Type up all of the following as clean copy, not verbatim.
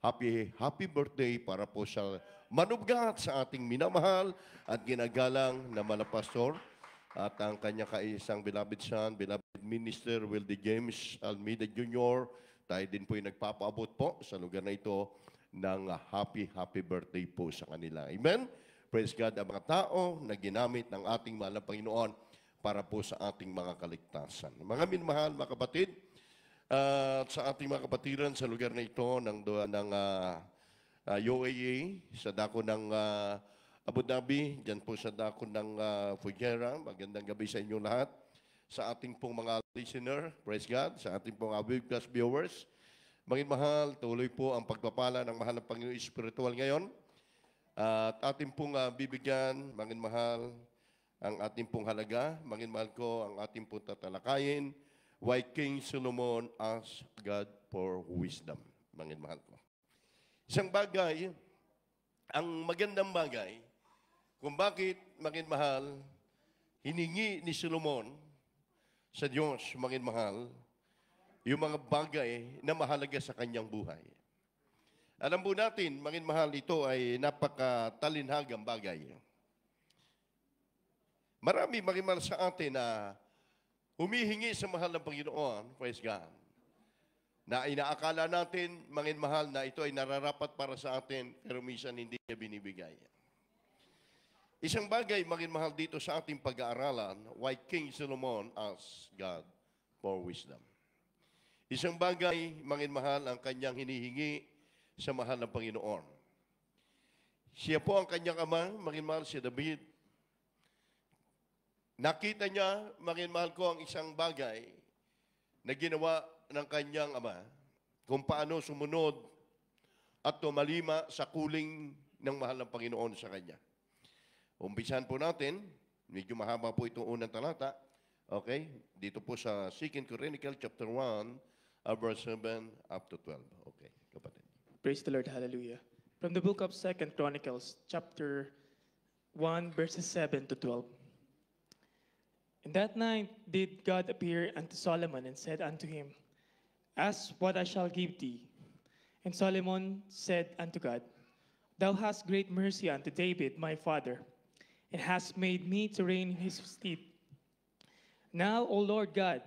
happy birthday para po sa manubgat sa ating minamahal at ginagalang na Malapastor at ang kanya kaisang beloved son, beloved minister, Wildy James Almeida Jr. Tayo din po yung nagpapaabot po sa lugar na ito ng happy birthday po sa kanila. Amen? Praise God, ang mga tao na ginamit ng ating mahal na Panginoon para po sa ating mga kaligtasan. Mga minamahal, mga kapatid, sa ating mga kapatiran sa lugar na ito ng UAE, sa dako ng Abu Dhabi, dyan po sa dako ng Fujairah. Magandang gabi sa inyo lahat. Sa ating pong mga listener, praise God, sa ating pong webcast viewers, maging mahal, tuloy po ang pagpapala ng mahal na Panginoon Espiritual ngayon. At ating pong bibigyan, maging mahal, ang ating pong halaga, maging mahal ko ang ating pong tatalakayin, Why King Solomon asked God for wisdom. Maging mahal ko. Isang bagay, ang magandang bagay, kung bakit maging mahal, hiningi ni Solomon sa Diyos, maging mahal, yung mga bagay na mahalaga sa kanyang buhay. Alam po natin, maging mahal, ito ay napakatalinhagang bagay. Marami maging mahal sa atin na humihingi sa mahal ng Panginoon, praise God, na inaakala natin, maging mahal, na ito ay nararapat para sa atin, pero minsan hindi niya binibigay. Isang bagay, maging mahal, dito sa ating pag-aaralan, why King Solomon asked God for wisdom. Isang bagay, maging mahal, ang kanyang hinihingi sa mahal ng Panginoon. Siya po ang kanyang ama, maging mahal, si David. Nakita niya, maging mahal ko, ang isang bagay na ginawa ng kanyang ama, kung paano sumunod at tumalima sa kuling ng mahal ng Panginoon sa kanya. Umpisahan po natin, medyo mahaba po itong unang talata, okay? Dito po sa 2 Chronicles chapter 1, verse 7 up to 12. Okay, kapatid. Praise the Lord, hallelujah. From the book of 2 Chronicles chapter 1, verses 7 to 12. In that night did God appear unto Solomon and said unto him, Ask what I shall give thee. And Solomon said unto God, Thou hast great mercy unto David my father, and hast made me to reign in his stead. Now, O Lord God,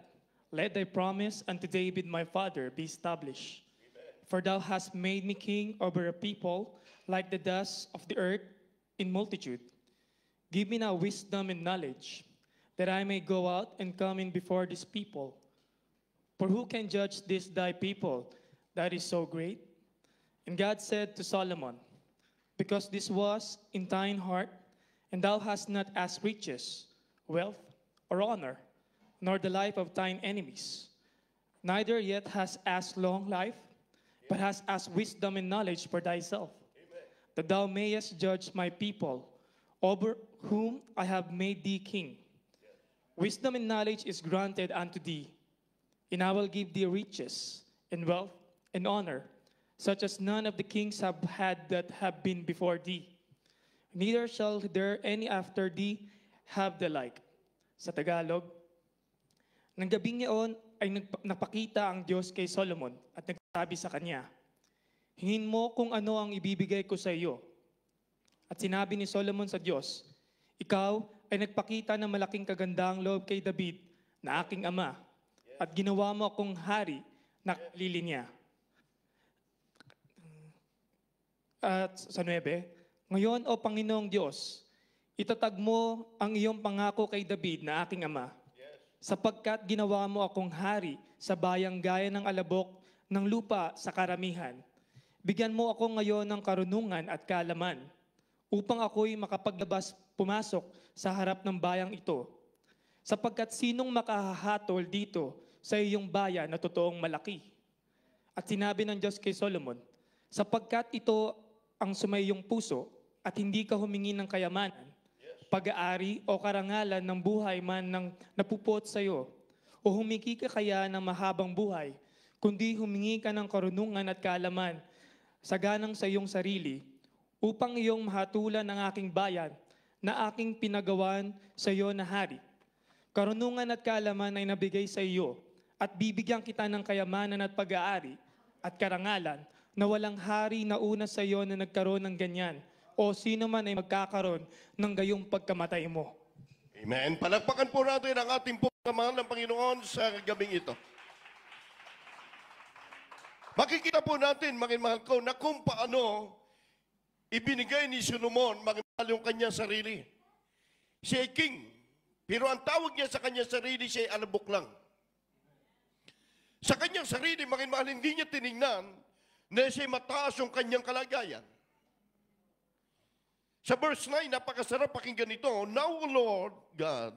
let thy promise unto David my father be established. Amen. For thou hast made me king over a people like the dust of the earth in multitude. Give me now wisdom and knowledge, that I may go out and come in before this people. For who can judge this thy people that is so great? And God said to Solomon, Because this was in thine heart, and thou hast not asked riches, wealth, or honor, nor the life of thine enemies, neither yet hast asked long life, but hast asked wisdom and knowledge for thyself, Amen. That thou mayest judge my people, over whom I have made thee king. Wisdom and knowledge is granted unto thee, and I will give thee riches, and wealth, and honor, such as none of the kings have had that have been before thee. Neither shall there any after thee have the like. Sa Tagalog, nang gabing iyon ay napakita ang Diyos kay Solomon at nagsabi sa kanya, Hingin mo kung ano ang ibibigay ko sa iyo. At sinabi ni Solomon sa Diyos, Ikaw ay nagpakita ng malaking kagandang loob kay David na aking ama, at ginawa mo akong hari na kalili niya. At sa 9, Ngayon, O Panginoong Diyos, itatag mo ang iyong pangako kay David na aking ama, sapagkat ginawa mo akong hari sa bayang gaya ng alabok ng lupa sa karamihan. Bigyan mo ako ngayon ng karunungan at kaalaman, upang ako'y makapaglabas pumasok sa harap ng bayang ito. Sapagkat sinong makahahatol dito sa iyong bayan na totoong malaki? At sinabi ng Diyos kay Solomon, sapagkat ito ang sumayong puso at hindi ka humingi ng kayamanan, pag-aari o karangalan ng buhay man ng napupot sa iyo, o humingi ka kaya ng mahabang buhay, kundi humingi ka ng karunungan at kaalaman sa ganang sa iyong sarili, upang iyong mahatulan ng aking bayan na aking pinagawan sa iyo na hari. Karunungan at kaalaman ay nabigay sa iyo, at bibigyan kita ng kayamanan at pag-aari at karangalan na walang hari na una sa iyo na nagkaroon ng ganyan, o sino man ay magkakaroon ng gayong pagkamatay mo. Amen. Palakpakan po natin ang ating pagmamahal ng Panginoon sa gabing ito. Makikita po natin, mga mahal ko, na kung paano ibinigay ni Solomon, mga mahal, yung kanyang sarili. Siya ay king, pero ang tawag niya sa kanyang sarili, siya ay alabok lang. Sa kanyang sarili, mga mahal, hindi niya tinignan na siya ay mataas yung kanyang kalagayan. Sa verse 9, napakasarap pakinggan ito. Now, O Lord God,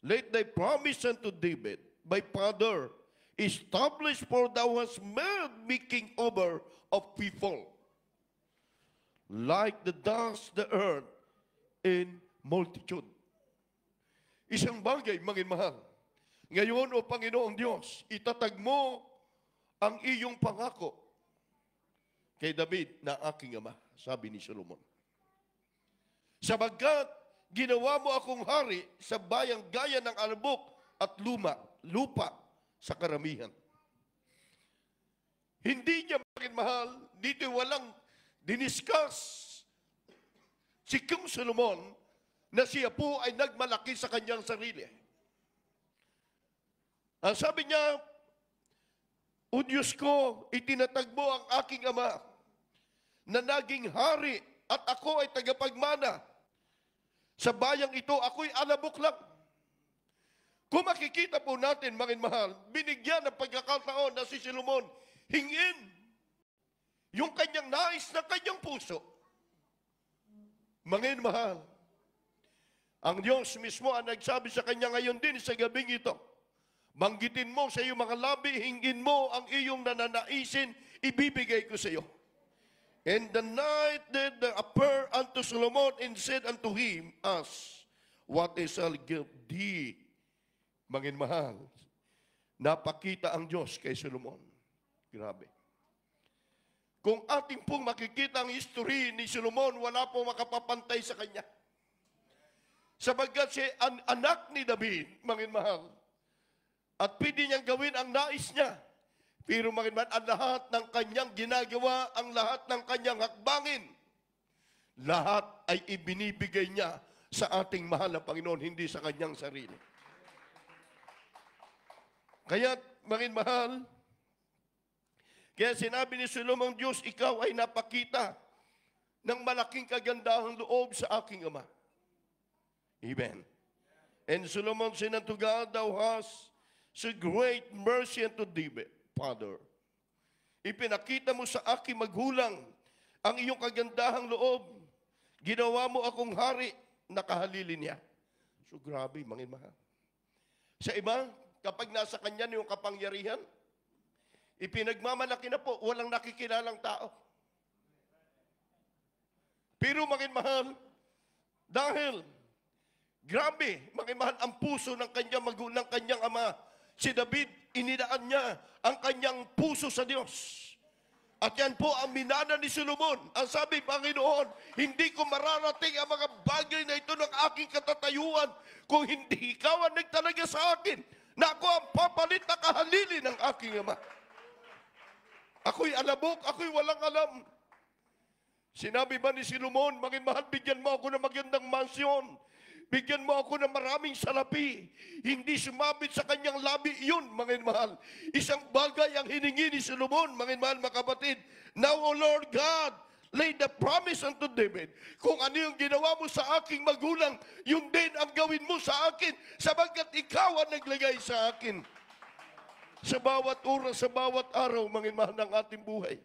let thy promise unto David, my father, establish, for thou hast made me king over of people, like the dust, the earth, in multitude. Isang bagay, mga mahal. Ngayon, O Panginoong Diyos, itatag mo ang iyong pangako kay David na aking ama, sabi ni Solomon. Sabagkat ginawa mo akong hari sa bayang gaya ng alabok at lupa sa karamihan. Hindi niya, mga mahal, dito walang diniscuss si King Solomon na siya po ay nagmalaki sa kanyang sarili. Ang sabi niya, O Diyos ko, itinatag mo ang aking ama na naging hari at ako ay tagapagmana. Sa bayang ito, ako'y alabok lang. Kung makikita po natin, mga mahal, binigyan ng pagkakataon na si Solomon hingin yung kanyang nais ng kanyang puso. Mga mahal, ang Diyos mismo ang nagsabi sa kanya ngayon din sa gabing ito, banggitin mo sa iyong mga labi, hingin mo ang iyong nananaisin, ibibigay ko sa iyo. And the night did appear unto Solomon and said unto him, Ask, what I shall give thee? Mga mahal, napakita ang Diyos kay Solomon. Grabe. Kung ating pong makikita ang history ni Solomon, wala pong makapapantay sa kanya. Sabagkat siya ang anak ni David, mga mahal, at pwede niyang gawin ang nais niya. Pero mga mahal, ang lahat ng kanyang ginagawa, ang lahat ng kanyang hakbangin, lahat ay ibinibigay niya sa ating mahal na Panginoon, hindi sa kanyang sarili. Kaya, mga mahal, kaya sinabi ni Solomon, Diyos, ikaw ay napakita ng malaking kagandahang loob sa aking ama. Amen. And Solomon said unto God, Thou hast so great mercy unto David, Father. Ipinakita mo sa aking maghulang ang iyong kagandahang loob. Ginawa mo akong hari, nakahalili niya. So grabe, mga mahal. Sa iba, kapag nasa kanya yung kapangyarihan, ipinagmamalaki na po, walang nakikilalang tao. Pero mga mahal, dahil grabe, mga mahal, ang puso ng kanyang magulang, kanyang ama, si David, inidaan niya ang kanyang puso sa Diyos. At yan po ang minana ni Solomon. Ang sabi, Panginoon, hindi ko mararating ang mga bagay na ito ng aking katatayuan kung hindi ikaw ang nagtalaga sa akin na ako ang papalit na kahalili ng aking ama. Ako'y alabok, ako'y walang alam. Sinabi ba ni Solomon, mga mahal, bigyan mo ako ng magandang mansyon. Bigyan mo ako ng maraming salapi. Hindi sumabit sa kanyang labi yun, mga mahal. Isang bagay ang hiningi ni Solomon, mga mahal, mga kapatid. Now, O Lord God, lay the promise unto David. Kung ano yung ginawa mo sa aking magulang, yun din ang gawin mo sa akin, sabagkat ikaw ang naglagay sa akin. Sa bawat oras, sa bawat araw, mga mahal, ng ating buhay.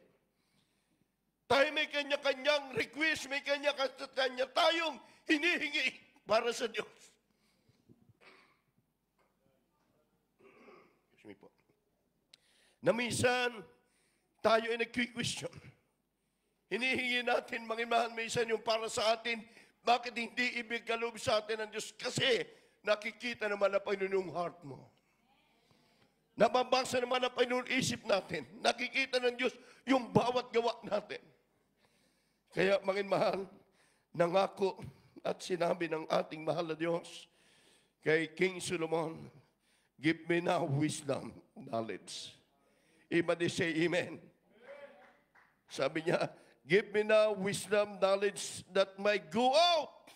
Tayo may kanya-kanyang request, may kanya-kanya tayong hinihingi para sa Diyos. Excuse me po. Na minsan, tayo ay nag-question. Hinihingi natin, mga mahal, minsan yung para sa atin, bakit hindi ibig kaloob sa atin ng Diyos? Kasi nakikita naman na Panginoon yung heart mo. Nababasa naman na Panginoon isip natin. Nakikita ng Diyos yung bawat gawa natin. Kaya, mga mahal, nangako at sinabi ng ating mahal na Diyos kay King Solomon, give me now wisdom, knowledge. Everybody say amen. Sabi niya, give me now wisdom, knowledge that might go out.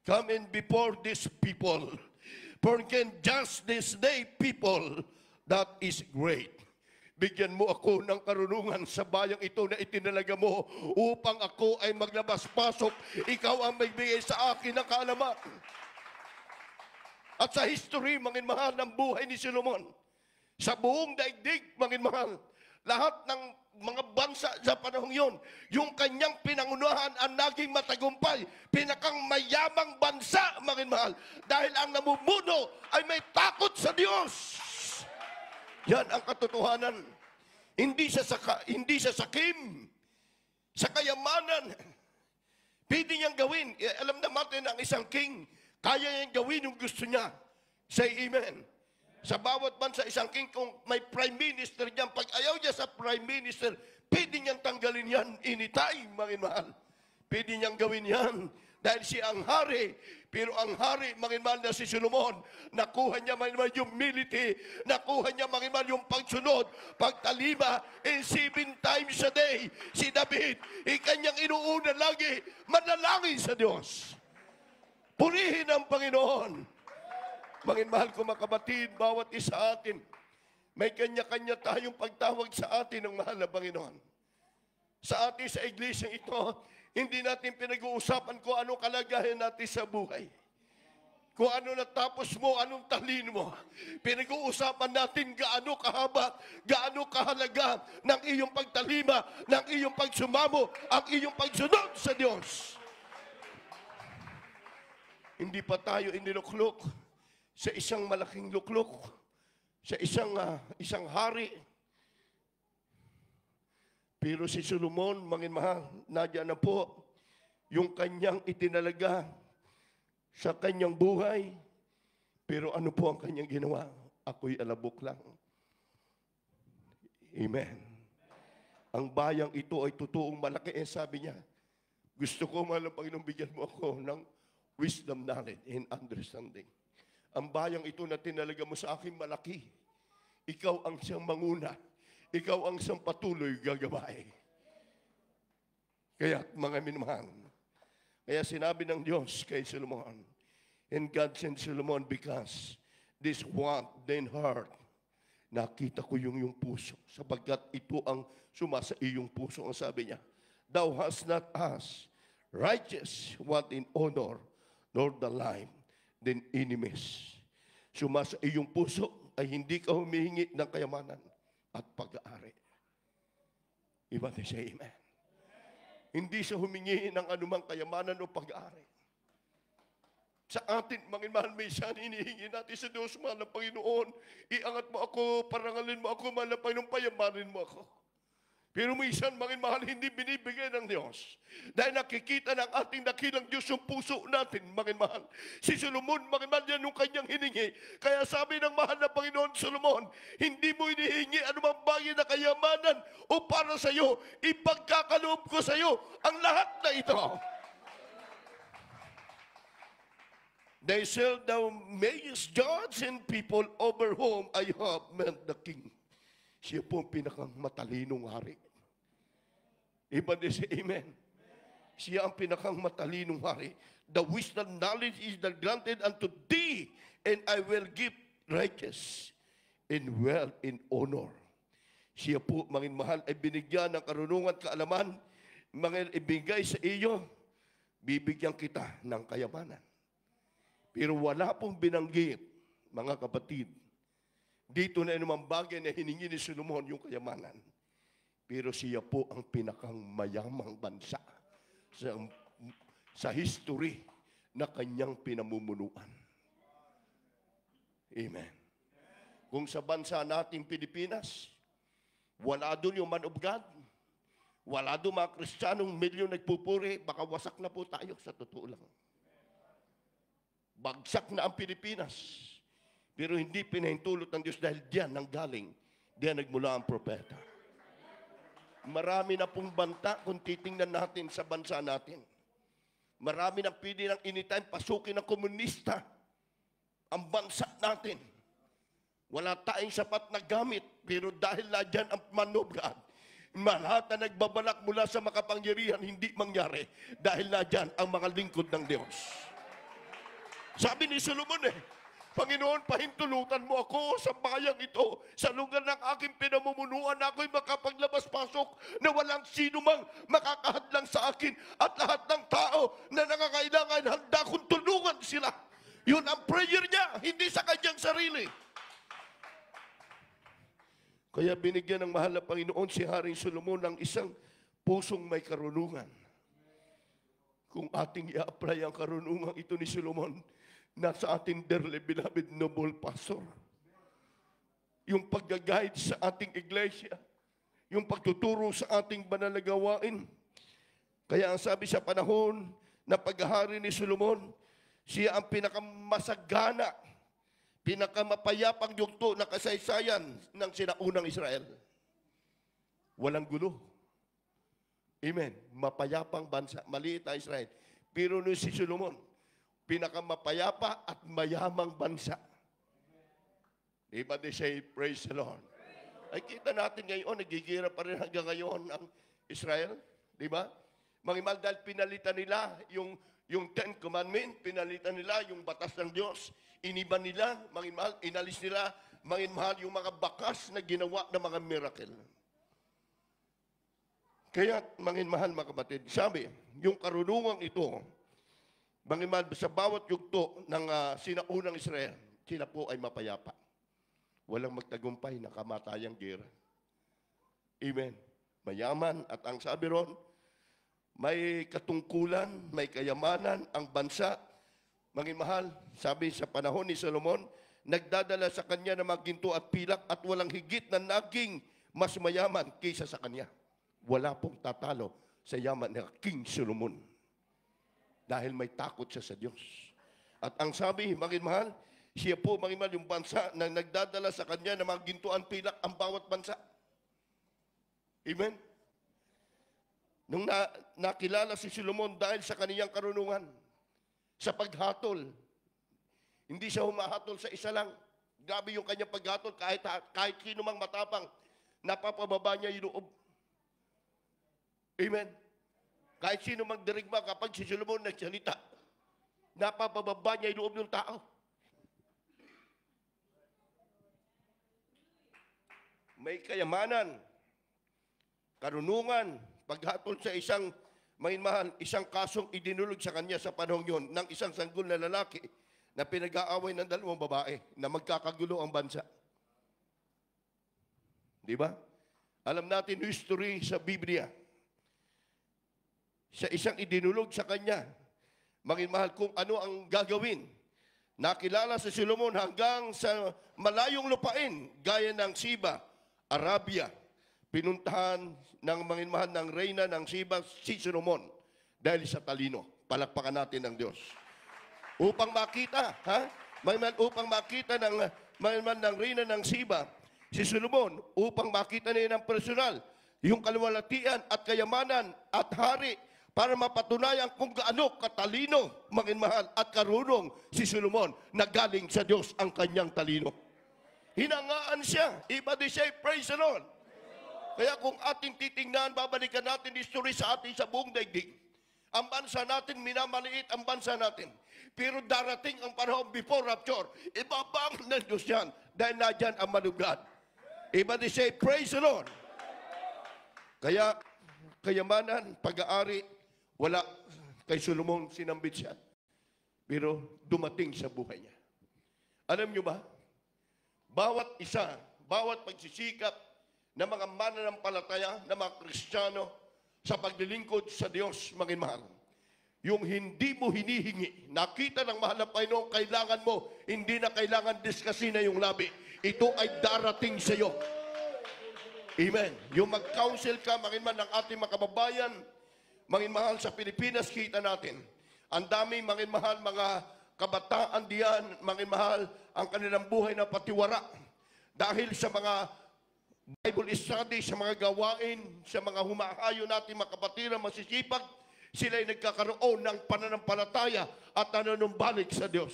Come in before these people. For can just this day people, that is great. Bigyan mo ako ng karunungan sa bayang ito na itinalaga mo upang ako ay maglabas-pasok. Ikaw ang magbigay sa akin ng kaalaman. At sa history, mangin mahal, ng buhay ni Solomon, sa buong daigdig, mangin mahal, lahat ng mga bansa sa panahong yon, yung kanyang pinangunahan ang naging matagumpay, pinakang mayamang bansa, mangin mahal, dahil ang namumuno ay may takot sa Diyos. Yan ang katotohanan. Hindi siya sakim, sa kayamanan. Pwede niyang gawin. Alam naman ang isang king, kaya niyang gawin yung gusto niya. Say amen. Sa bawat bansa, isang king, kung may prime minister diyan, pag ayaw niya sa prime minister, pwede niyang tanggalin yan anytime, mga mahal. Pwede niyang gawin yan. Dahil siya ang hari. Pero ang hari, mga mahal, na si Solomon, nakuha niya, mga mahal, yung humility, nakuha niya, mga mahal, yung pagsunod, pagtalima, and 7 times a day. Si David, ikanyang inuuna lagi, manalangin sa Diyos. Purihin ang Panginoon. Mga mahal ko, mga kapatid, bawat isa atin, may kanya-kanya tayong pagtawag sa atin ng mahal na Panginoon. Sa atin, sa iglesia ito, hindi natin pinag-uusapan kung anong kalagayan natin sa buhay. Kung ano natapos mo, anong talino mo. Pinag-uusapan natin gaano kahaba, gaano kahalaga ng iyong pagtalima, ng iyong pagsumamo, ang iyong pagsunod sa Diyos. Hindi pa tayo iniluklok sa isang malaking luklok, sa isang hari. Pero si Solomon, mga mahal, nadyan na po yung kanyang itinalaga sa kanyang buhay. Pero ano po ang kanyang ginawa? Ako'y alabok lang. Amen. Ang bayang ito ay totoong malaki. Sabi niya, gusto ko, mahal na Panginoon, bigyan mo ako ng wisdom, knowledge, and understanding. Ang bayang ito na tinalaga mo sa akin malaki. Ikaw ang siyang manguna. Ikaw ang siyang patuloy gagawin. Kaya mga minamahal, kaya sinabi ng Diyos kay Solomon, and God sent Solomon because this what then heart, nakita ko yung puso, sapagkat ito ang sumasa iyong puso. Ang sabi niya, thou hast not asked righteous what in honor, nor the life than enemies. Sumasa iyong puso ay hindi ka humihingi ng kayamanan at pag-aari. Iba din siya, amen. Hindi siya humingi ng anumang kayamanan o pag-aari. Sa atin, mga mahal, minsan hinihingi natin sa Diyos, mahal na Panginoon, iangat mo ako, parangalin mo ako, mahal na Panginoon, payamanin mo ako. Pero minsan, mga mahal, hindi binibigay ng Diyos. Dahil nakikita ng ating dakilang Diyos yung puso natin, mga mahal. Si Solomon, mga mahal, yan yung kanyang hiningi. Kaya sabi ng mahal na Panginoon Solomon, hindi mo hinihingi anumang bagay na kayamanan o para sa iyo, ipagkakaloob ko sa iyo ang lahat na ito. They said, thou mayest judge and people over whom I have made the king. Siya po ang pinakang matalinong hari. Iba din siya, amen. Siya ang pinakang matalinong hari. The wisdom knowledge is the granted unto thee, and I will give righteous and wealth and honor. Siya po, mga mahal, ay binigyan ng karunungan, kaalaman, mga ibigay sa iyo, bibigyan kita ng kayamanan. Pero wala pong binanggit, mga kapatid, dito na anumang bagay na hiningi ni Solomon yung kayamanan. Pero siya po ang pinakang mayamang bansa sa history na kanyang pinamumunuan. Amen. Kung sa bansa nating Pilipinas, wala doon yung man of God, wala doon mga Kristiyanong milyon nagpupuri, baka wasak na po tayo sa totoo lang. Bagsak na ang Pilipinas. Pero hindi pinahintulot ng Diyos dahil diyan nanggaling, diyan nagmula ang propeta. Marami na pong banta kung titingnan natin sa bansa natin. Marami na pwede ng anytime pasukin ng komunista ang bansa natin. Wala tayong sapat na gamit, pero dahil na dyan ang man of God, Lahat na nagbabalak mula sa makapangyarihan, hindi mangyari. Dahil na dyan ang mga lingkod ng Diyos. Sabi ni Solomon Panginoon, pahintulutan mo ako sa bayang ito, sa lugar ng aking pinamumunuan, ako'y makapaglabas-pasok na walang sino mang makakahadlang sa akin at lahat ng tao na nangangailangan, handa kong tulungan sila. Yun ang prayer niya, hindi sa kanyang sarili. Kaya binigyan ng mahal na Panginoon si Haring Solomon ng isang pusong may karunungan. Kung ating i-apply ang karunungan ito ni Solomon, nasa ating dearly beloved noble pastor. Yung pag-guide sa ating iglesia, yung pagtuturo sa ating banal na gawain. Kaya ang sabi sa panahon na paghahari ni Solomon, siya ang pinakamasagana, pinakamapayapang yugto na kasaysayan ng sinaunang Israel. Walang gulo. Amen. Mapayapang bansa, maliit na Israel. Pero no si Solomon, pinakamapayapa at mayamang bansa. Diba they say, praise the Lord. Ay kita natin ngayon, nagigira pa rin hanggang ngayon ang Israel. Diba? Mangimal dahil pinalitan nila yung Ten Commandment, pinalitan nila yung batas ng Diyos, iniban nila, mangimal, inalis nila, mangimal yung mga bakas na ginawa ng mga miracle. Kaya, manginmahal mga kapatid, sabi, yung karunungang ito, mangimal sa bawat yugto ng sinaunang Israel, sila po ay mapayapa. Walang magtagumpay na kamatayang gera. Amen. Mayaman at ang sabi ron, may katungkulan, may kayamanan ang bansa. Manginmahal, sabi sa panahon ni Solomon, nagdadala sa kanya ng mga ginto at pilak at walang higit na naging mas mayaman kaysa sa kanya. Wala pong tatalo sa yaman ni King Solomon. Dahil may takot siya sa Diyos. At ang sabi, manginmahal, siya po, manginmahal, yung bansa na nagdadala sa kanya ng mga gintuan pilak ang bawat bansa. Amen? Nung nakilala si Solomon dahil sa kaniyang karunungan, sa paghatol, hindi siya humahatol sa isa lang. Grabe yung kanyang paghatol, kahit sino mang matapang, napapababa niya yung loob. Amen? Kahit sino magdirigma kapag si Solomon nagsalita, napapababa niya yung loob ng tao. May kayamanan, karunungan, paghatol sa isang mainmahal, isang kasong idinulog sa kanya sa panahon yun ng isang sanggol na lalaki na pinag-aaway ng dalawang babae na magkakagulo ang bansa. Di ba? Alam natin history sa Biblia. Sa isang idinulog sa kanya, manginmahal kung ano ang gagawin. Nakilala si Solomon hanggang sa malayong lupain, gaya ng Siba, Arabia. Pinuntahan ng manginmahal ng reyna ng Siba, si Solomon, dahil sa talino. Palakpakan natin ng Diyos. Upang makita, upang makita ng manginmahal ng reyna ng Siba, si Solomon, upang makita niya ng personal, yung kaluwalhatian at kayamanan at hari, para mapatunayan kung gaano katalino, manginmahal at karunong si Solomon na galing sa Diyos ang kanyang talino. Hinangaan siya. Iba di siya, praise the Lord. Kaya kung ating titingnan, babalikan natin history sa ating sa buong daigdig. Ang bansa natin, minamaliit ang bansa natin. Pero darating ang panahon before rapture, ibabang ng Diyos yan dahil na dyan ang malugad. Iba di siya, praise the Lord. Kaya, kayamanan, pag-aari, wala kay Solomon, sinambit siya. Pero dumating sa buhay niya. Alam niyo ba? Bawat isa, bawat pagsisikap ng mga mananampalataya, ng mga Kristiyano sa paglilingkod sa Diyos, manginmahal. Yung hindi mo hinihingi, nakita ng mahal na Panginoon, kailangan mo, hindi na kailangan diskasin na yung labi. Ito ay darating sa iyo. Amen. Yung mag-counsel ka, manginmahal ng ating mga kababayan, manginmahal sa Pilipinas, kita natin. Ang dami, manginmahal, mga kabataan diyan, manginmahal, ang kanilang buhay na patiwara. Dahil sa mga Bible study, sa mga gawain, sa mga humahayo natin, mga kapatiran, masisipag, sila ay nagkakaroon ng pananampalataya at nananumbalik sa Diyos.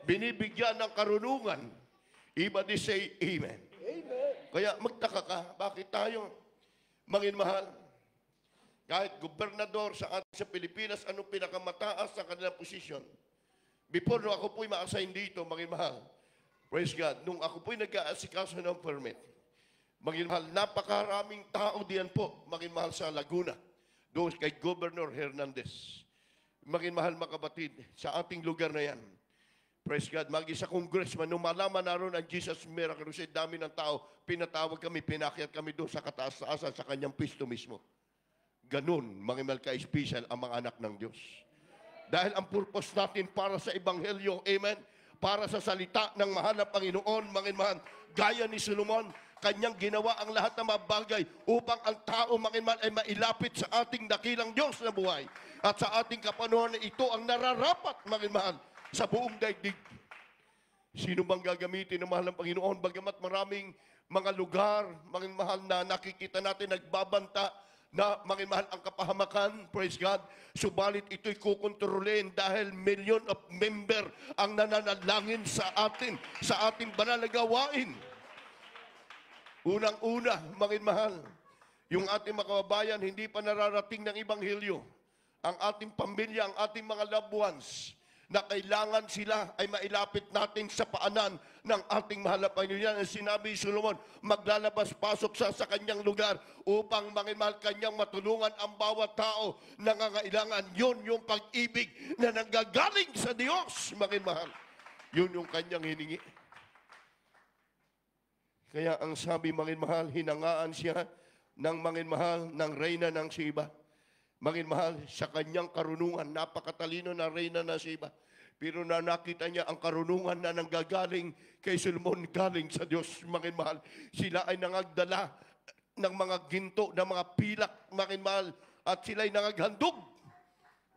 Binibigyan ng karunungan. Iba di say, Amen. Amen. Kaya magtaka ka, bakit tayo? Mangin mahal, kahit gobernador sa Pilipinas, anong pinakamataas sa kanilang posisyon? Before nung ako po'y ma-assign dito, mangin mahal, praise God, nung ako po'y nag-aasikaso ng permit, mangin mahal, napakaraming tao diyan po, mangin mahal sa Laguna, doon kay Governor Hernandez. Mangin mahal mga kapatid, sa ating lugar na yan, praise God, magi sa congressman, nung malaman na ron ang Jesus Miracle Crusade, dami ng tao, pinatawag kami, pinakyat kami doon sa kataas-taasan sa kanyang pisto mismo. Ganun, mangin mahal ka-special ang mga anak ng Diyos. Dahil ang purpose natin para sa Ebanghelyo, amen, para sa salita ng mahal na Panginoon, mangin mahal, gaya ni Solomon, kanyang ginawa ang lahat ng mga bagay upang ang tao, mangin mahal, ay mailapit sa ating dakilang Diyos na buhay. At sa ating kapanahuan na ito ang nararapat, mangin mahal, sa buong daigdig. Sino bang gagamitin ng mahal ng Panginoon? Bagamat maraming mga lugar, mangin mahal, na nakikita natin nagbabanta, na mangin mahal ang kapahamakan, praise God, subalit ito'y kukontrolin dahil million of member ang nananalangin sa atin, sa ating banal na gawain. Unang-una, mangin mahal, yung ating mga kababayan hindi pa nararating ng Ebanghelyo, ang ating pamilya, ang ating mga loved ones, na kailangan sila ay mailapit natin sa paanan ng ating mahal na Panginoon. Ang sinabi ni Solomon, maglalabas-pasok sa kanyang lugar upang mangin mahal kanyang matulungan ang bawat tao na nangangailangan. Yun yung pag-ibig na nanggagaling sa Diyos, mangin mahal. Yun yung kanyang hiningi. Kaya ang sabi, mangin mahal, hinangaan siya ng mangin mahal ng reyna ng Sheba. Mangin mahal, sa kanyang karunungan, napakatalino na reyna ng Sheba. Pero na nakita niya ang karunungan na nanggagaling kay Solomon galing sa Diyos, mangin mahal. Sila ay nangagdala ng mga ginto, ng mga pilak, mangin mahal, at sila ay nangaghandog.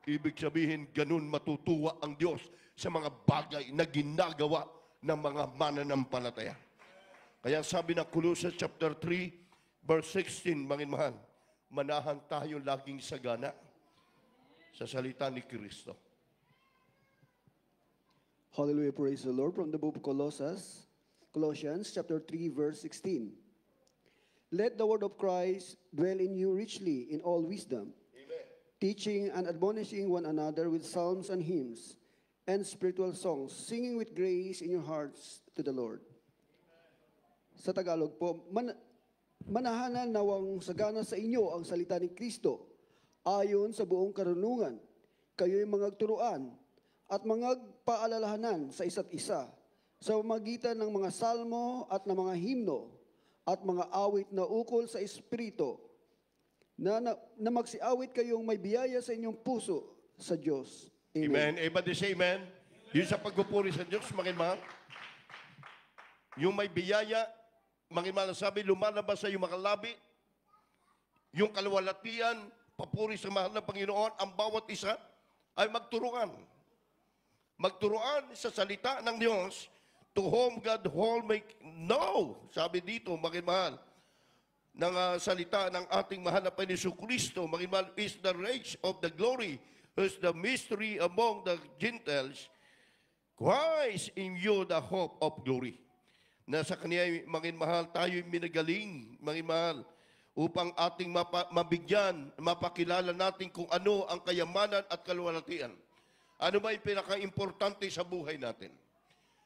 Ibig sabihin, ganun matutuwa ang Diyos sa mga bagay na ginagawa ng mga mananampalataya. Kaya sabi ng Colossians chapter 3, verse 16, mangin mahal, manahan tayo laging sagana sa salita ni Kristo. Hallelujah, praise the Lord. From the book of Colossians chapter 3, verse 16. Let the word of Christ dwell in you richly in all wisdom, Amen. teaching and admonishing one another with psalms and hymns and spiritual songs, singing with grace in your hearts to the Lord. Sa Tagalog po, manahanan nawang sagana sa inyo ang salita ni Kristo, ayon sa buong karunungan. Kayo'y magturuan at paalalahanan sa isa't isa sa magitan ng mga salmo at ng mga himno at mga awit na ukol sa Espiritu, na magsiawit kayong may biyaya sa inyong puso sa Diyos. Amen. Amen. Everybody say amen. Yun sa pagpupuri sa Diyos, mangin mahal. Yung may biyaya, mangin mahal, sabi, lumalabas sa iyong mga labi, yung kaluwalhatian, papuri sa mahal na Panginoon, ang bawat isa ay magturuan. Magturuan sa salita ng Diyos, to whom God whole make know. Sabi dito, mangin mahal, ng salita ng ating mahal na Panginoon Kristo, mangin mahal, is the riches of the glory, is the mystery among the Gentiles, Christ in you the hope of glory. Na sa Kanya, mangin mahal, tayo'y minagaling, mangin mahal, upang ating mabigyan, mapakilala natin kung ano ang kayamanan at kaluwalhatian. Ano ba yung pinaka-importante sa buhay natin?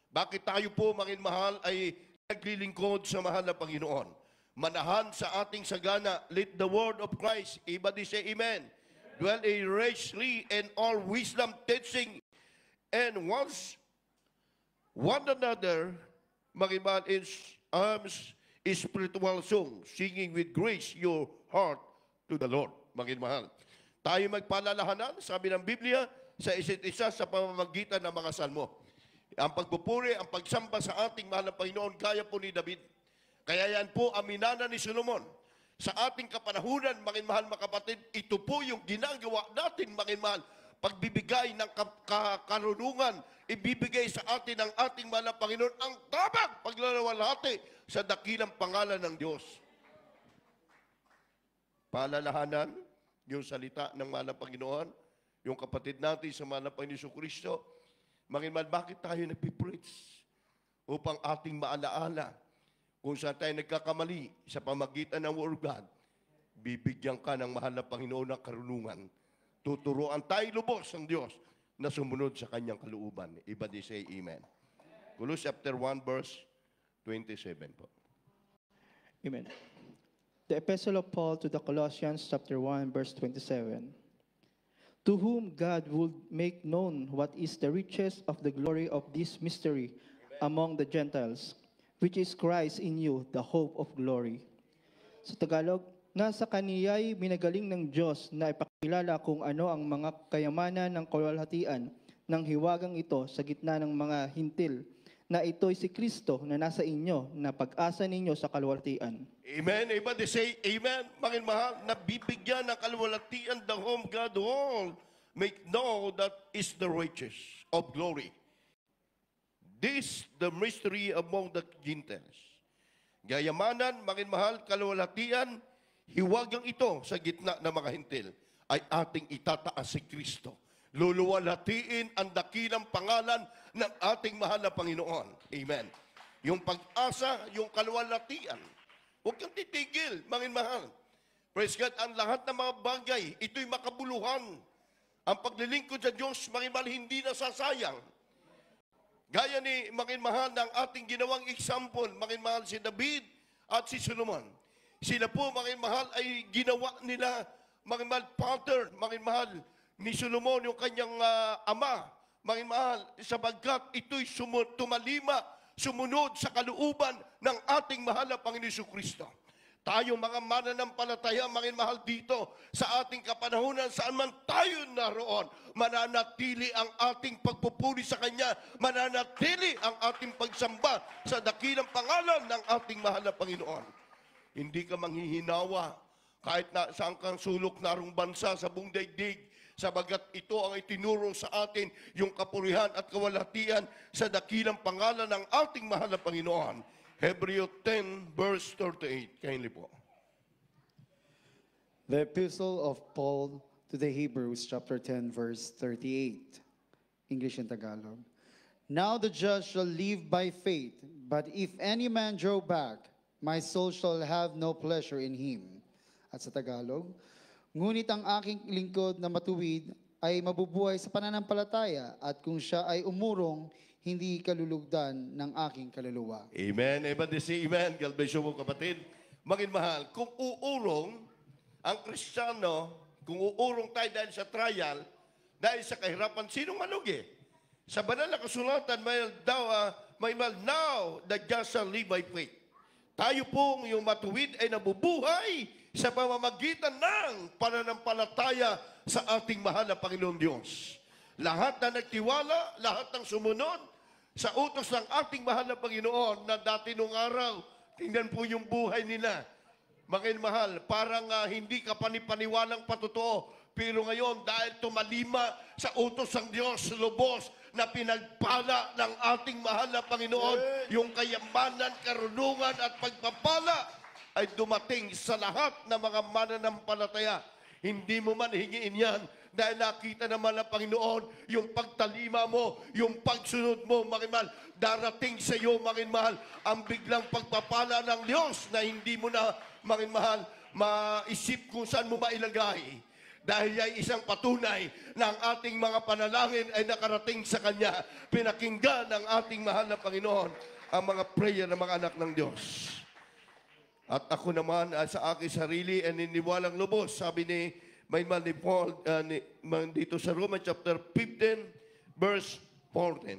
Bakit tayo po, mangin mahal, ay naglilingkod sa mahal na Panginoon? Manahan sa ating sagana, let the word of Christ, everybody say amen, dwell richly in all wisdom, teaching, and one another, mangin mahal, in spiritual song, singing with grace your heart to the Lord, mangin mahal. Tayo magpalalahanan, sabi ng Biblia, sa isa't isa sa pamamagitan ng mga salmo. Ang pagpupuri, ang pagsamba sa ating mahal na Panginoon, kaya po ni David. Kaya yan po aminana ni Solomon. Sa ating kapanahunan, mangin mahal mga kapatid, ito po yung ginagawa natin, mangin mahal, pagbibigay ng karunungan, ibibigay sa atin ng ating mahal na Panginoon ang tabang paglalawalhati sa dakilang pangalan ng Diyos. Paalalahanan, yung salita ng mahal na Panginoon, yung kapatid natin sa mahal na Panginoon Kristo, mangin mahal, bakit tayo nagpipreach? Upang ating maalaala kung saan tayo nagkakamali sa pamagitan ng Word of God. bibigyan ka ng mahal na Panginoon ng karunungan. Tuturuan tayo lubos ng Diyos na sumunod sa kanyang kalooban. Everybody say amen. Colossians chapter 1 verse 27 po. Amen. The Epistle of Paul to the Colossians, chapter 1, verse 27. To whom God would make known what is the riches of the glory of this mystery among the Gentiles, which is Christ in you, the hope of glory. Sa Tagalog, nga sa kaniya'y minagaling ng Diyos na ipakilala kung ano ang mga kayamanan ng kaluwalhatian ng hiwagang ito sa gitna ng mga hintil, na ito'y si Kristo na nasa inyo, na pag-asa ninyo sa kaluwalhatian. Amen. Everybody say amen. Mga mahal, nabibigyan ng kaluwalhatian the whom God will make know that is the riches of glory. This the mystery among the Gentiles. Gayamanan, mga mahal, kaluwalhatian, hiwagang ito sa gitna ng mga hintil ay ating itataas si Kristo. Luluwalhatiin ang dakilang pangalan ng ating mahal na Panginoon. Amen. Yung pag-asa, yung kaluwalhatian. Huwag kang titigil, mga mahal. Praise God, ang lahat ng mga bagay, ito'y makabuluhan. Ang paglilingkod sa Diyos, mga mahal, hindi nasasayang. Gaya ni mga mahal ng ating ginawang example, mga mahal, si David at si Solomon. Sila po, mga mahal, ay ginawa nila, mga mahal, pattern, mga mahal, ni Solomon, yung kanyang ama, mga mahal, sapagkat ito'y tumalima, sumunod sa kalooban ng ating mahal na Panginoon Kristo. Tayo mga mananampalataya, mga mahal, dito sa ating kapanahunan, saan man tayo naroon, mananatili ang ating pagpupuri sa Kanya, mananatili ang ating pagsamba sa dakilang pangalan ng ating mahal na Panginoon. Hindi ka manghihinawa kahit na saan kang sulok narong bansa sa buong daigdig, sabagat ito ang itinuro sa atin yung kapurihan at kawalhatian sa dakilang pangalan ng ating mahal na Panginoon. Hebrews 10 verse 38. Kindly po. The Epistle of Paul to the Hebrews, chapter 10, verse 38. English and Tagalog. Now the just shall live by faith, but if any man draw back, my soul shall have no pleasure in him. At sa Tagalog, ngunit ang aking lingkod na matuwid ay mabubuhay sa pananampalataya, at kung siya ay umurong, hindi kalulugdan ng aking kaluluwa. Amen. Everybody say amen. God bless you, mga kapatid. Maging mahal, kung uurong ang Kristiyano, kung uurong tayo dahil sa trial, dahil sa kahirapan, sinong malugi? Sa banal na kasulatan, may mahal, now the just shall live by faith. Tayo pong yung matuwid ay nabubuhay sa pamamagitan ng pananampalataya sa ating mahal na Panginoon Diyos. Lahat na nagtiwala, lahat ng sumunod sa utos ng ating mahal na Panginoon na dati nung araw, tingnan po yung buhay nila. Mga mahal, parang hindi ka panipaniwalang patotoo. Pero ngayon, dahil tumalima sa utos ng Diyos, lubos na pinagpala ng ating mahal na Panginoon, yung kayamanan, karunungan at pagpapala ay dumating sa lahat ng mga mananampalataya. Hindi mo man hingiin yan dahil nakita naman ng Panginoon yung pagtalima mo, yung pagsunod mo, mahal, darating sa iyo, mahal, ang biglang pagpapala ng Diyos na hindi mo na, mahal, maisip kung saan mo mailagay. Dahil ay isang patunay na ang ating mga panalangin ay nakarating sa Kanya. Pinakinggan ng ating mahal na Panginoon ang mga prayer ng mga anak ng Diyos. At ako naman sa aking sarili ay niniwalang lubos, sabi ni Mayman ni Paul dito sa Romans chapter 15 verse 14.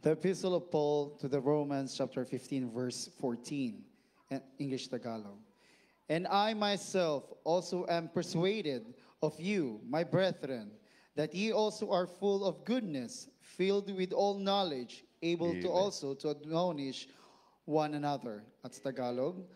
The Epistle of Paul to the Romans, chapter 15, verse 14. English Tagalog. And I myself also am persuaded of you, my brethren, that ye also are full of goodness, filled with all knowledge, able to also to admonish one another. At sa Tagalog,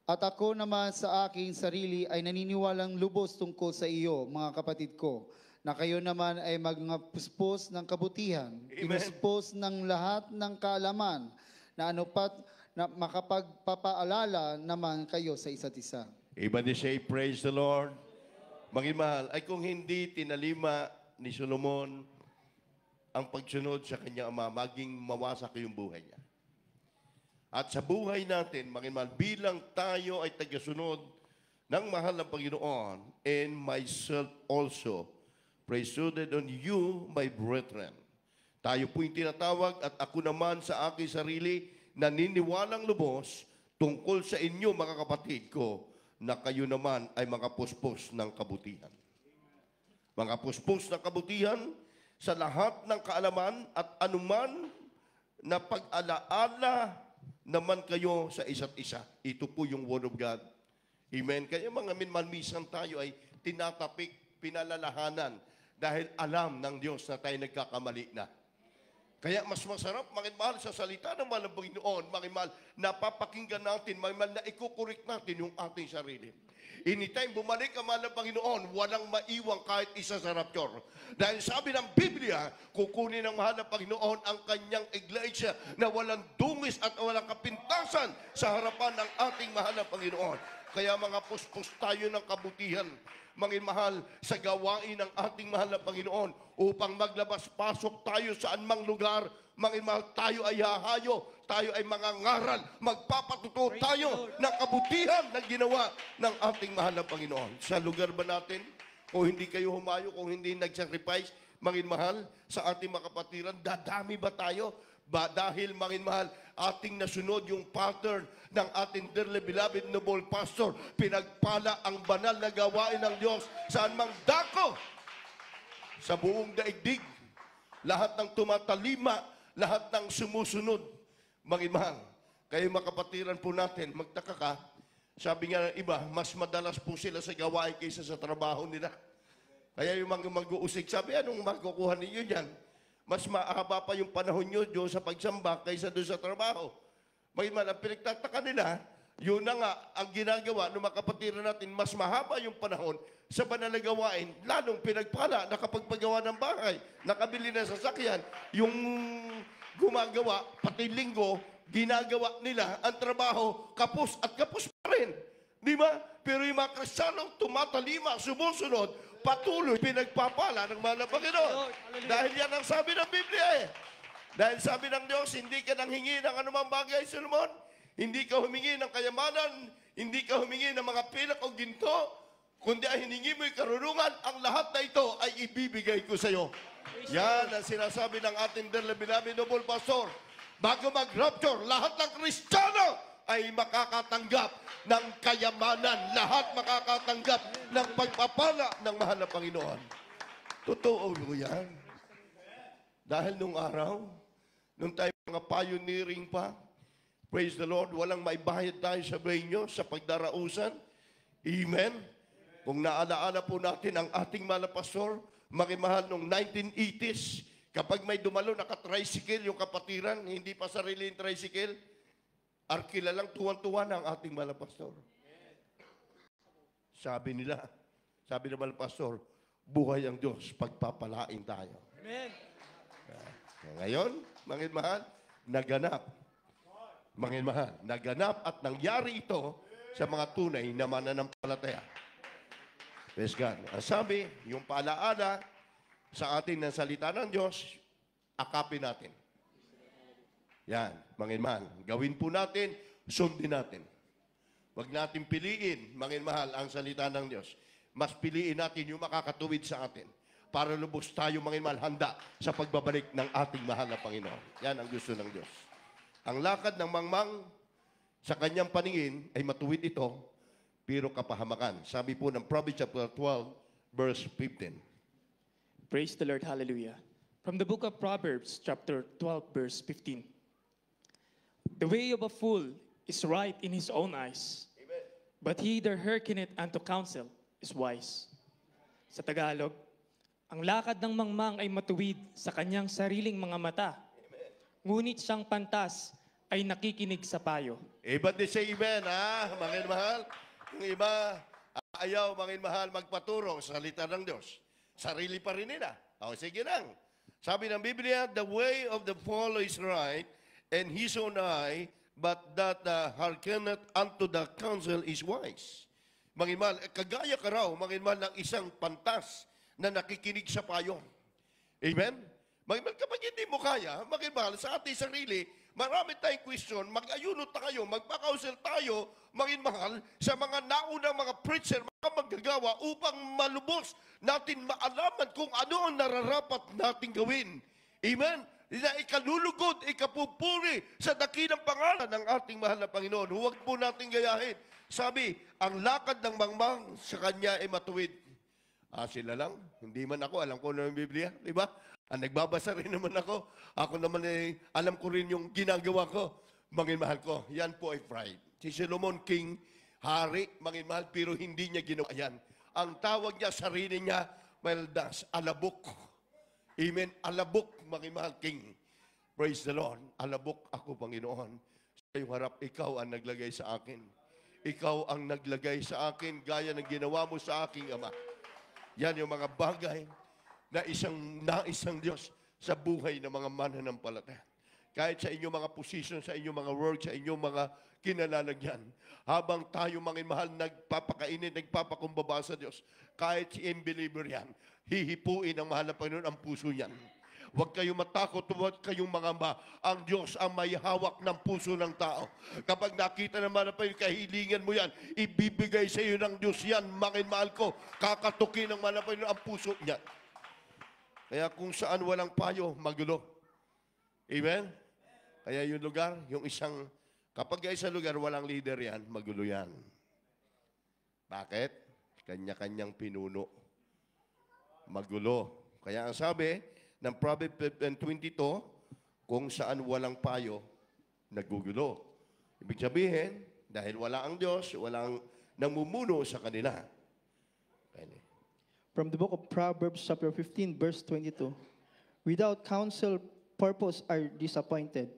at ako naman sa aking sarili ay naniniwalang lubos tungkol sa iyo, mga kapatid ko, na kayo naman ay magpuspos ng kabutihan, pinuspos ng lahat ng kaalaman, na anupat na makapagpapaalala naman kayo sa isa't isa. Everybody say, praise the Lord. Maging mahal, ay kung hindi tinalima ni Solomon ang pagsunod sa kanyang ama, maging mawasak yung buhay niya. At sa buhay natin, makinman, bilang tayo ay tagasunod ng mahal ng Panginoon, and myself also, persuaded on you, my brethren. Tayo po'y tinatawag at ako naman sa aking sarili, naniniwalang lubos tungkol sa inyo, mga kapatid ko, na kayo naman ay mga puspos ng kabutihan. Mga puspos ng kabutihan sa lahat ng kaalaman at anuman na pag-alaala naman kayo sa isa't isa. Ito po yung Word of God. Amen. Kaya mga minsan tayo ay tinatapik, pinalalahanan dahil alam ng Diyos na tayo nagkakamali na. Kaya mas masarap, mahal, sa salita ng mahal ng Panginoon, mahal, napapakinggan natin, mahal, na ikukurik natin yung ating sarili. Anytime bumalik ang mahal ng Panginoon, walang maiwang kahit isa sa rapture. Dahil sabi ng Biblia, kukunin ng mahal ng Panginoon ang kanyang iglesia na walang dungis at walang kapintasan sa harapan ng ating mahal ng Panginoon. Kaya mga puspos tayo ng kabutihan, mahal, sa gawain ng ating mahal na Panginoon upang maglabas-pasok tayo sa anumang lugar. Mahal, tayo ay hahayo, tayo ay mangangaral, magpapatuto tayo ng kabutihan na ginawa ng ating mahal na Panginoon. Sa lugar ba natin, kung hindi kayo humayo, kung hindi nag-sacrifice, mahal, sa ating mga kapatiran, dadami ba tayo? Dahil, mahal, ating nasunod yung pattern ng ating dearly beloved noble pastor, pinagpala ang banal na gawain ng Diyos saan mang dako sa buong daigdig. Lahat ng tumatalima, lahat ng sumusunod, mahal. Kayo mga kapatiran po natin, magtaka ka, sabi nga ng iba, mas madalas po sila sa gawain kaysa sa trabaho nila. Kaya yung mga mag-uusig, sabi, anong makukuha ninyo dyan? Mas maahaba pa yung panahon nyo doon sa pagsamba kaysa doon sa trabaho. Mahal, ang pinagtataka nila, yun na nga ang ginagawa ng mga kapatiran natin, mas mahaba yung panahon sa banal na gawain, lalong pinagpala, nakapagpagawa ng bahay, nakabili ng sasakyan, yung gumagawa, pati linggo, ginagawa nila ang trabaho, kapos at kapos pa rin. Di ba? Pero yung mga Kristiyanong tumatalima, sumusunod, patuloy pinagpapala ng mahal na Panginoon. Dahil yan ang sabi ng Biblia eh. Dahil sabi ng Diyos, hindi ka nang hingi ng anumang bagay, Solomon. Hindi ka humingi ng kayamanan, hindi ka humingi ng mga pilak o ginto, kundi ay hiningi mo yung karunungan, ang lahat na ito ay ibibigay ko sa iyo. Yan ang sinasabi ng ating dearly beloved noble pastor. Bago mag-rapture, lahat ng Kristiyano ay makakatanggap ng kayamanan. Lahat makakatanggap ng pagpapala ng mahal na Panginoon. Totoo yan. Dahil nung araw, nung tayo mga pioneering pa, praise the Lord, walang maibayad tayo sa brainyo sa pagdarausan. Amen. Kung naalaala po natin ang ating mahal na pastor, makimahal nung 1980s, kapag may dumalo, naka-tricycle yung kapatiran, hindi pa sarili yung tricycle, arkila lang tuwan-tuwa ng ating mahal na pastor. Sabi nila, sabi ng mahal na pastor, buhay ang Diyos, pagpapalain tayo. Amen. Ngayon, mga mahal, naganap. Mga mahal, naganap at nangyari ito sa mga tunay na mananampalataya. Praise God. Ang sabi, yung paalaala sa atin ng salita ng Diyos, akapin natin. Yan, mga mahal. Gawin po natin, sundin natin. Huwag natin piliin, mga mahal, ang salita ng Diyos. Mas piliin natin yung makakatuwid sa atin para lubos tayo, mga mahal, handa sa pagbabalik ng ating mahal na Panginoon. Yan ang gusto ng Diyos. Ang lakad ng mangmang sa kanyang paningin ay matuwid ito, pero kapahamakan. Sabi po ng Proverbs chapter 12, verse 15. Praise the Lord. Hallelujah. From the book of Proverbs, chapter 12, verse 15. The way of a fool is right in his own eyes, but he that hearkeneth unto counsel is wise. Sa Tagalog, ang lakad ng mangmang ay matuwid sa kanyang sariling mga mata, ngunit siyang pantas ay nakikinig sa payo. Iba't di say amen, ha? Mga mahal. Yung iba, ayaw, mga mahal, magpaturo sa salita ng Diyos. Sarili pa rin nila. O, sige lang. Sabi ng Biblia, the way of the fool is right, and his own eye, but that hearkeneth unto the counsel is wise. Mga mahal, kagaya ka raw, mga mahal, ng isang pantas na nakikinig sa payo. Amen? Mga mahal, kapag hindi mo kaya, mga mahal, sa ating sarili, Marami tayong question, mag-ayunot tayo, magpa-counsel tayo, maging mahal, sa mga naunang mga preacher, mga manggagawa, upang malubos natin maalaman kung ano ang nararapat nating gawin. Amen? Na ikalulugod, ikapupuri sa dakilang pangalan ng ating mahal na Panginoon. Huwag po natin gayahin. Sabi, ang lakad ng mangmang sa kanya ay matuwid. Sila lang, hindi man ako, alam ko na yung Biblia, di ba? Nagbabasa rin naman ako. Ako naman alam ko rin yung ginagawa ko. Mangin mahal ko, yan po ay pride. Si Solomon King, hari, mangin mahal, pero hindi niya ginawa yan. Ang tawag niya, sarili niya, Meldas, alabok. Amen, alabok, mangin mahal, King. Praise the Lord. Alabok ako, Panginoon. Sa iyong harap, ikaw ang naglagay sa akin. Ikaw ang naglagay sa akin, gaya ng ginawa mo sa aking Ama. Yan yung mga bagay na isang Diyos sa buhay ng mga mananampalataya. Kahit sa inyong mga position, sa inyong mga work, sa inyong mga kinalalagyan, habang tayo mga mahal nagpapakainit, nagpapakumbaba sa Diyos, kahit si unbeliever yan, hihipuin ang mahal na Panginoon ang puso yan. Huwag kayong matakot, huwag kayong mangamba. Ang Diyos ang may hawak ng puso ng tao. Kapag nakita naman na pa yung kahilingan mo yan, ibibigay sa iyo ng Diyos yan, mangin mahal ko, kakatukin ng mahal na Panginoon ang puso niya. Kaya kung saan walang payo, magulo. Amen? Kaya yung lugar, kapag isang lugar walang leader yan, magulo yan. Bakit? Kanya-kanyang pinuno. Magulo. Kaya ang sabi ng Proverbs 22, kung saan walang payo, nagugulo. Ibig sabihin, dahil wala ang Diyos, walang namumuno sa kanila. Kaya, From the book of Proverbs, chapter 15, verse 22. Without counsel, purpose are disappointed,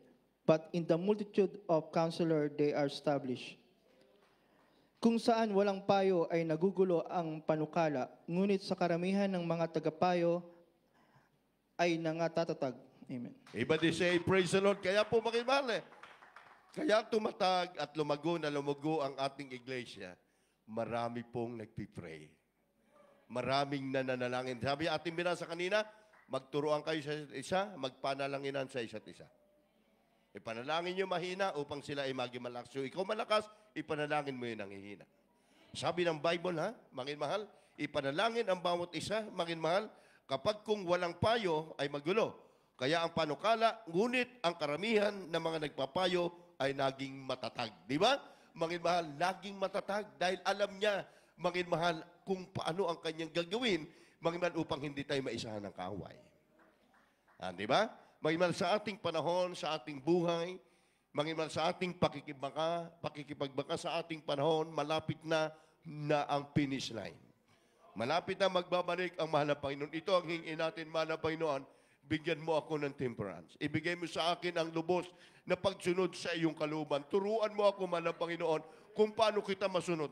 but in the multitude of counselor, they are established. Kung saan walang payo ay nagugulo ang panukala, ngunit sa karamihan ng mga tagapayo ay nangatatag. Amen. Everybody say, praise the Lord. Kaya po makibali. Kaya tumatag at lumago ang ating iglesia. Marami pong nagpipray. Maraming nananalangin. Sabi ating binasa kanina, magturuan kayo sa isa't isa, magpanalanginan sa isa't isa. Ipanalangin nyo mahina upang sila ay maging malakas. So ikaw malakas, ipanalangin mo yun ang hihina. Sabi ng Bible, mangin mahal, ipanalangin ang bawat isa, mangin mahal, kapag kung walang payo ay magulo. Kaya ang panukala, ngunit ang karamihan ng mga nagpapayo ay naging matatag. Di ba? Mangin mahal, laging matatag dahil alam niya, mangin mahal, kung paano ang kanyang gagawin, mangin mahal, upang hindi tayo maisahan ng kaaway. Di ba? Mangin mahal, sa ating panahon, sa ating buhay, mangin mahal, sa ating pakikipagbaka sa ating panahon, malapit na ang finish line. Malapit na magbabalik ang mahal na Panginoon. Ito ang hingin natin, mahal na Panginoon, bigyan mo ako ng temperance. Ibigay mo sa akin ang lubos na pagsunod sa iyong kalooban. Turuan mo ako, mahal na Panginoon, kung paano kita masunod.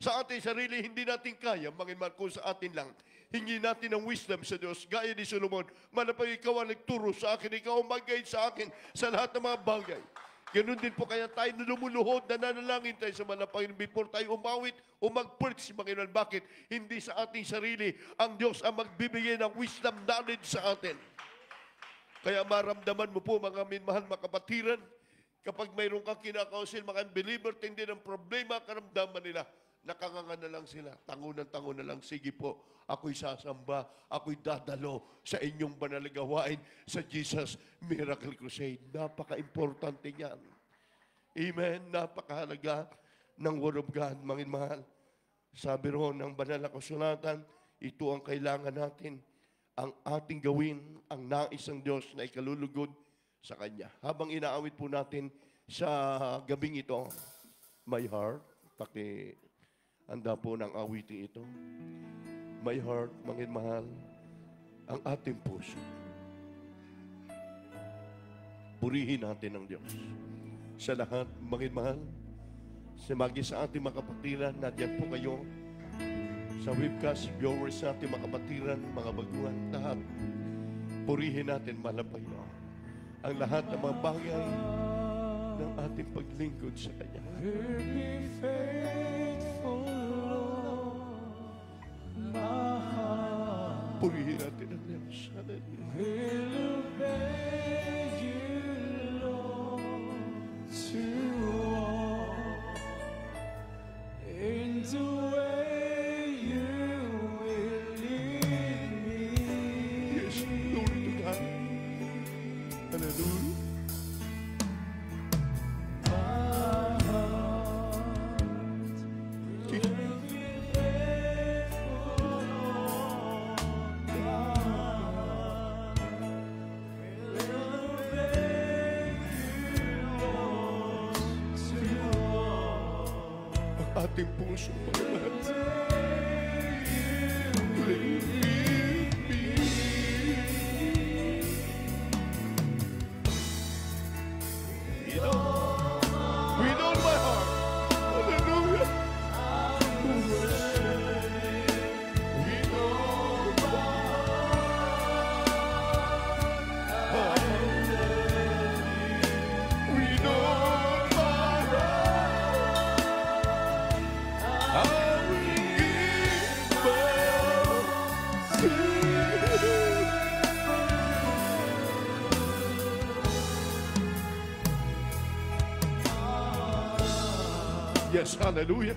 Sa ating sarili, hindi natin kaya, Panginoon, kung sa atin lang. Hingi natin ng wisdom sa Diyos. Gaya ni Solomon, mahal na Panginoon, ikaw ang nagturo sa akin, ikaw ang mag-guide sa akin sa lahat ng mga bagay. Ganun din po kaya tayo lumuluhod, nananalangin tayo sa mahal na Panginoon before tayo umawit o mag-preach, Panginoon. Bakit? Hindi sa ating sarili, ang Diyos ang magbibigay ng wisdom knowledge sa atin. Kaya maramdaman mo po, mga minmahal, mga kapatiran, kapag mayroon kang kinakausil, mga unbeliever, hindi ng problema, karamdaman nila. Nakanganga na lang sila. Tango na lang. Sige po, ako'y sasamba. Ako'y dadalo sa inyong banal na gawain sa Jesus Miracle Crusade. Napaka-importante niyan. Amen. Napakahalaga ng Word of God, mga mahal. Sabi roon ng banal na kasulatan, ito ang kailangan natin. Ang ating gawin, ang nais ng Diyos na ikalulugod sa Kanya. Habang inaawit po natin sa gabing ito, my heart, handa po ng awiting ito. My heart, mangin mahal, ang ating puso. Purihin natin ang Diyos. Sa lahat, mangin mahal, sa ating mga kapatiran, nadyan po kayo, sa webcast, viewers natin, mga kapatiran, mga baguhan, lahat. Purihin natin, mahal na Panginoon, ang lahat ng mga bagay ng ating paglingkod sa Kanya. Purihin natin ang Diyos. Hallelujah. ating puso, Panginoon. With all my heart. Hallelujah. With all my heart. With all my heart. I will give my yes, hallelujah.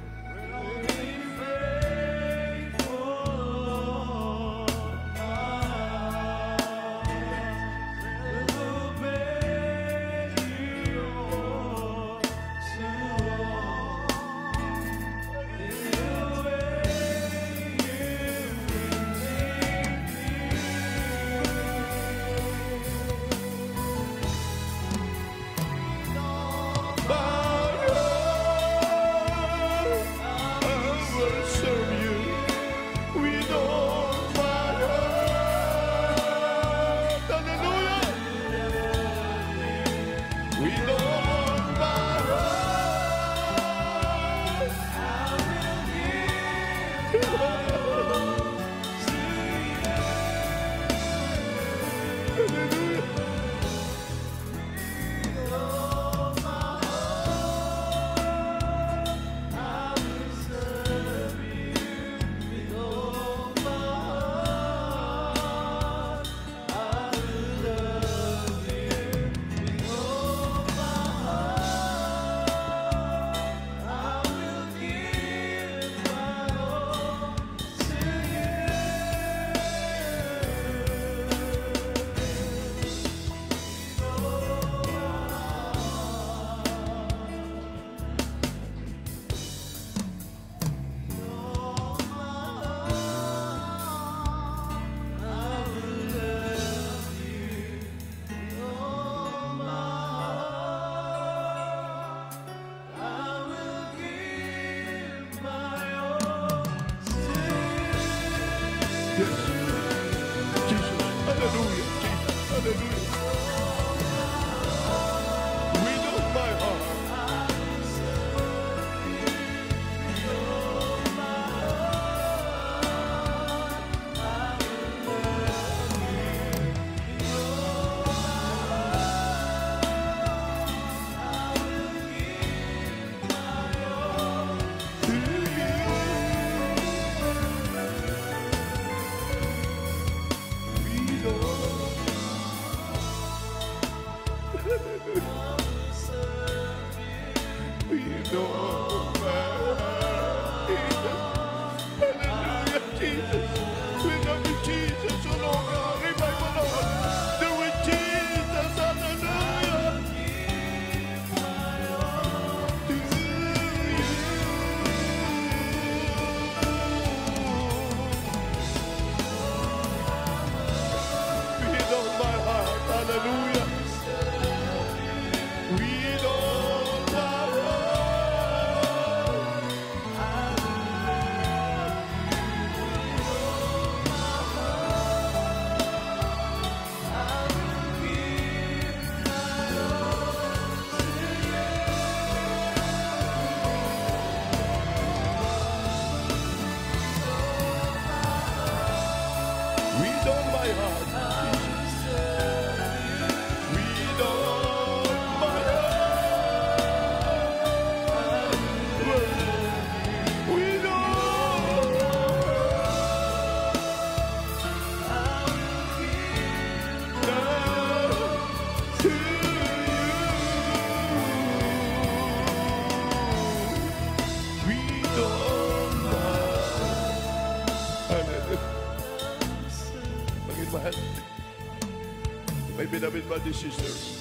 My beloved brothers and sisters,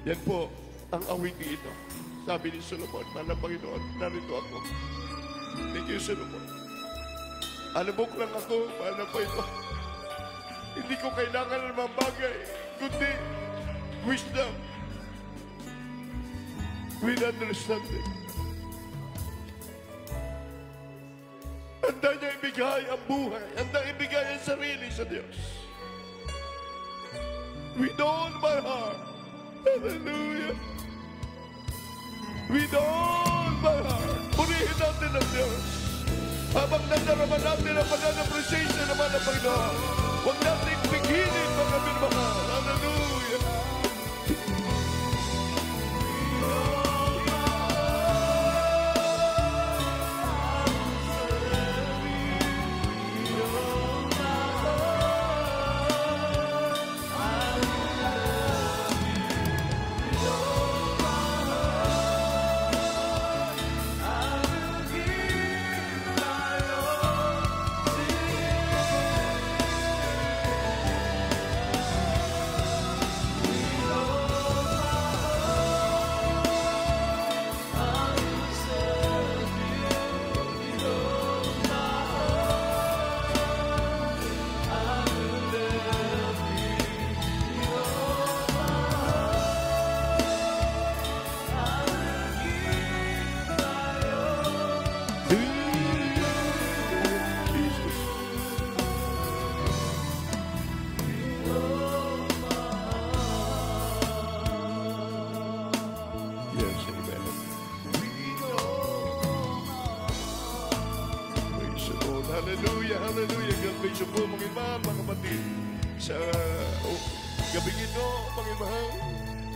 yan po ang awiti ito. Sabi ni Solomon, Mana Panginoon, narito ako. Thank you, Solomon. Alabok lang ako, Mana Panginoon. Hindi ko kailangan ng mga bagay, kundi wisdom with understanding. Handa niya ibigay ang buhay. Handa ibigay ang sarili sa Diyos. With all my heart. Hallelujah. With all my heart. Purihin natin ang Diyos. Habang nadarama natin ang pag-appreciation naman ng Panginoon, huwag natin pigilin mga minamahal. Hallelujah. Yes, amen. Praise the Lord. Hallelujah, hallelujah. God bless you po, mga mahal, mga kapatid. Sa gabing ito, mga mahal,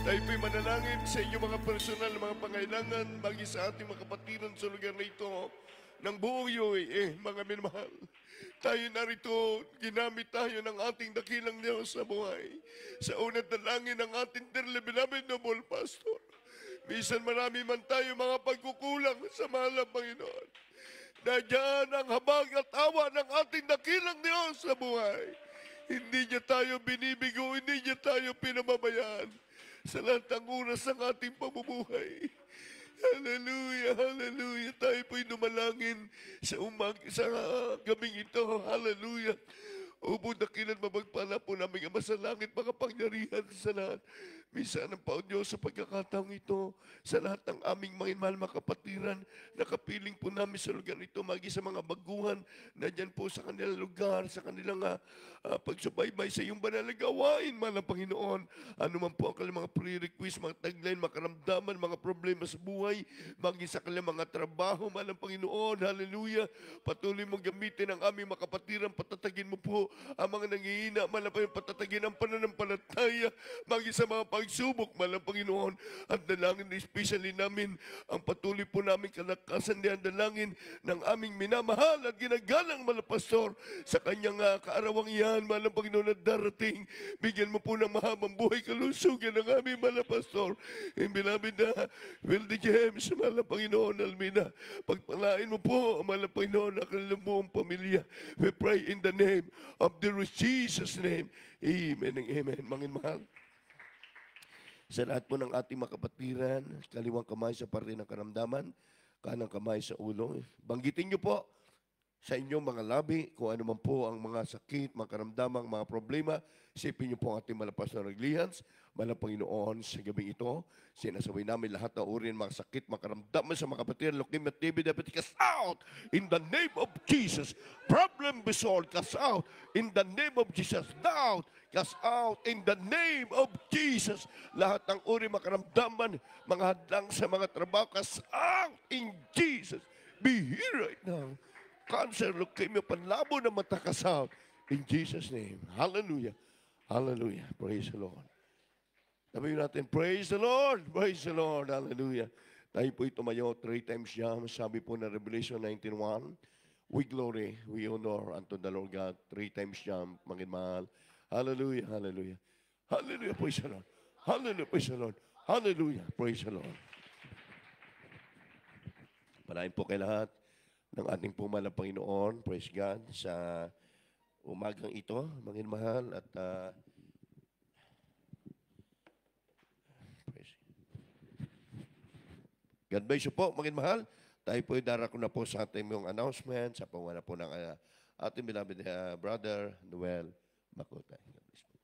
tayo po'y manalangin sa inyong mga personal na mga pangailangan bagi sa ating mga kapatiran sa lugar na ito ng buong UAE, mga minamahal. Tayo narito, ginamit tayo ng ating dakilang Diyos sa buhay. Sa unat na langin ng ating dearly beloved noble pastor. Minsan marami man tayo mga pagkukulang sa mahal ng Panginoon. Nadyan ang habag at awa ng ating dakilang Diyos sa buhay. Hindi niya tayo binibigo, hindi niya tayo pinababayaan sa lahat ng oras ng ating pamumuhay. Hallelujah, hallelujah. Tayo po'y dumalangin sa gabing ito. Hallelujah. Upo dakilan mabagpala po namin Ama sa langit, mga pangyarihan sa lahat. Minsan ang Pao Diyos sa pagkakataong ito, sa lahat ng aming mga mahal mga kapatiran, nakapiling po namin sa lugar ito, magi sa mga baguhan, na dyan po sa kanilang lugar, sa kanilang pagsubaybay sa iyong banal na gawain, mahal na Panginoon. Ano man po ang kanilang mga pre-request, mga tagline, mga karamdaman, mga problema sa buhay, magi sa kanilang mga trabaho, mahal na Panginoon. Hallelujah. Patuloy mong gamitin ang aming mga kapatiran, patatagin mo po ang mga nangihina, mahal na Panginoon, patatagin ang pananampalataya, magi sa mga pagsubok, mahal na Panginoon. At dalangin especially namin ang patuloy po namin kalakasan diyan, dalangin ng aming minamahal at ginagalang mahal na pastor sa kanyang kaarawang iyan, mahal na Panginoon, at darating. Bigyan mo po ng mahabang buhay kalusugan ng aming mahal na pastor. And beloved na Wildy James, mahal na Panginoon, Almina, pagpalain mo po, mahal na Panginoon, ang kanilang buong pamilya. We pray in the name of the Lord Jesus' name. Amen and amen. Mangin mahal. Sa lahat po ng ating mga kapatiran, kaliwang kamay sa parte ng karamdaman, kanang kamay sa ulo. Banggitin niyo po sa inyong mga labi kung ano man po ang mga sakit, mga karamdamang, mga problema. Isipin niyo po ang ating malapas na naglihans, mahal Panginoon, sa gabi ito. Sinasabay namin lahat na uri ng mga sakit, mga karamdaman sa mga kapatiran, leukemia, TB, diabetes, cast out in the name of Jesus. Problem be solved, cast out in the name of Jesus. Doubt, cast out in the name of Jesus. Lahat ng uri mga karamdaman, mga hadlang sa mga trabaho, cast out in Jesus. Be here right now. Cancer, leukemia, panlabo na mata, cast out in Jesus' name. Hallelujah. Hallelujah. Praise the Lord. Sabihin natin, praise the Lord. Praise the Lord. Hallelujah. Tayo po'y tumayo 3 times jam. Sabi po na Revelation 19:1, we glory, we honor unto the Lord God. 3 times jam, mga mahal. Hallelujah, hallelujah. Hallelujah, praise the Lord. Hallelujah, praise the Lord. Hallelujah, praise the Lord. Palain po kay lahat ng ating pumalang Panginoon, praise God, sa umagang ito, mga mahal, at God bless you po, mga mahal. Tayo po darako na po sa ating yung announcement, sa pamana po ng ating beloved brother, Noel Makota. God bless po.